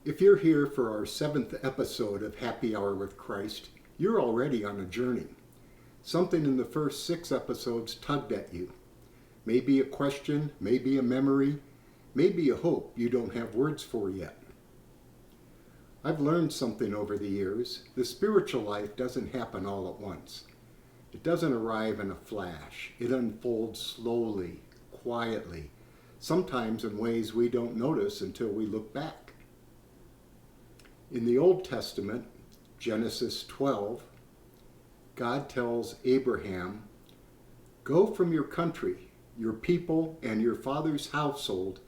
If you're here for our 7th episode of Happy Hour with Christ, you're already on a journey. Something in the first 6 episodes tugged at you. Maybe a question, maybe a memory, maybe a hope you don't have words for yet. I've learned something over the years. The spiritual life doesn't happen all at once. It doesn't arrive in a flash. It unfolds slowly, quietly, sometimes in ways we don't notice until we look back. In the Old Testament, Genesis 12, God tells Abraham, "Go from your country, your people, and your father's household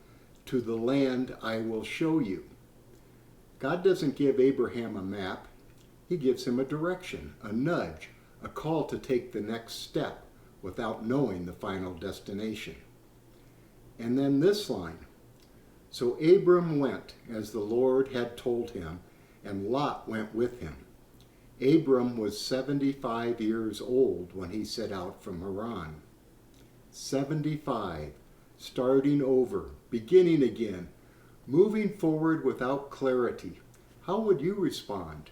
to the land I will show you." God doesn't give Abraham a map. He gives him a direction, a nudge, a call to take the next step without knowing the final destination. And then this line, "So Abram went as the Lord had told him, and Lot went with him. Abram was 75 years old when he set out from Haran." 75, starting over, beginning again, moving forward without clarity. How would you respond?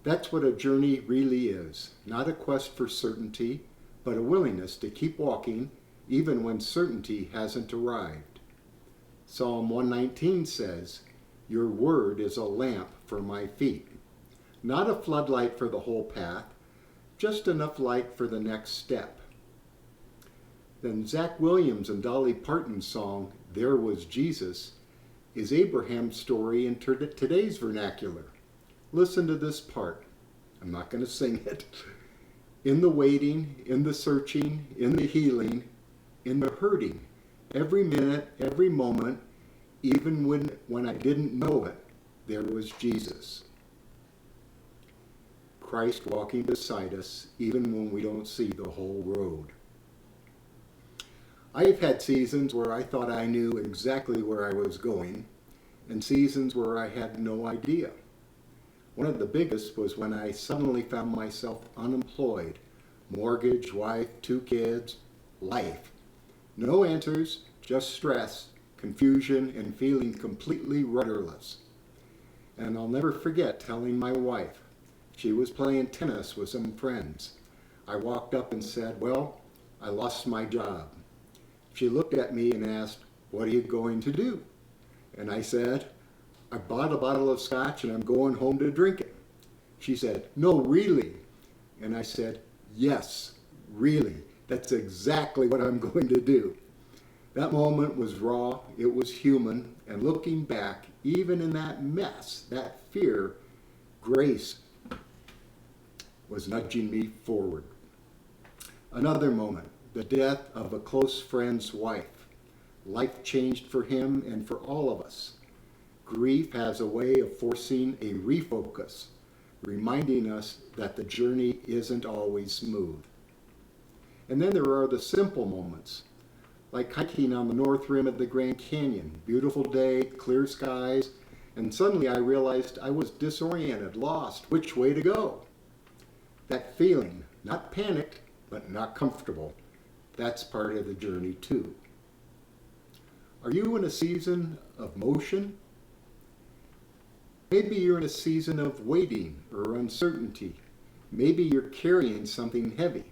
That's what a journey really is. Not a quest for certainty, but a willingness to keep walking even when certainty hasn't arrived. Psalm 119 says, "Your word is a lamp for my feet." Not a floodlight for the whole path, just enough light for the next step. Then Zach Williams and Dolly Parton's song, "There Was Jesus," is Abraham's story in today's vernacular. Listen to this part. I'm not going to sing it. In the waiting, in the searching, in the healing, in the hurting, every minute, every moment, even when I didn't know it, there was Jesus. Christ walking beside us, even when we don't see the whole road. I've had seasons where I thought I knew exactly where I was going, and seasons where I had no idea. One of the biggest was when I suddenly found myself unemployed. Mortgage, wife, 2 kids, life. No answers, just stress, confusion, and feeling completely rudderless. And I'll never forget telling my wife. She was playing tennis with some friends. I walked up and said, "Well, I lost my job." She looked at me and asked, "What are you going to do?" And I said, "I bought a bottle of scotch and I'm going home to drink it." She said, "No, really?" And I said, "Yes, really. That's exactly what I'm going to do." That moment was raw, it was human, and looking back, even in that mess, that fear, grace was nudging me forward. Another moment, the death of a close friend's wife. Life changed for him and for all of us. Grief has a way of forcing a refocus, reminding us that the journey isn't always smooth. And then there are the simple moments, like hiking on the north rim of the Grand Canyon. Beautiful day, clear skies, and suddenly I realized I was disoriented, lost, which way to go. That feeling, not panicked, but not comfortable, that's part of the journey too. Are you in a season of motion? Maybe you're in a season of waiting or uncertainty. Maybe you're carrying something heavy.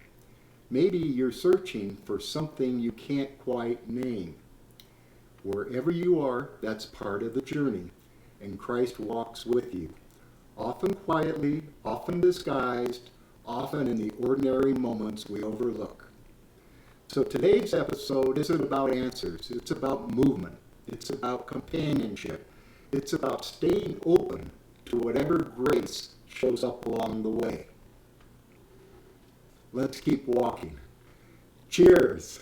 Maybe you're searching for something you can't quite name. Wherever you are, that's part of the journey, and Christ walks with you, often quietly, often disguised, often in the ordinary moments we overlook. So today's episode isn't about answers, it's about movement, it's about companionship, it's about staying open to whatever grace shows up along the way. Let's keep walking. Cheers!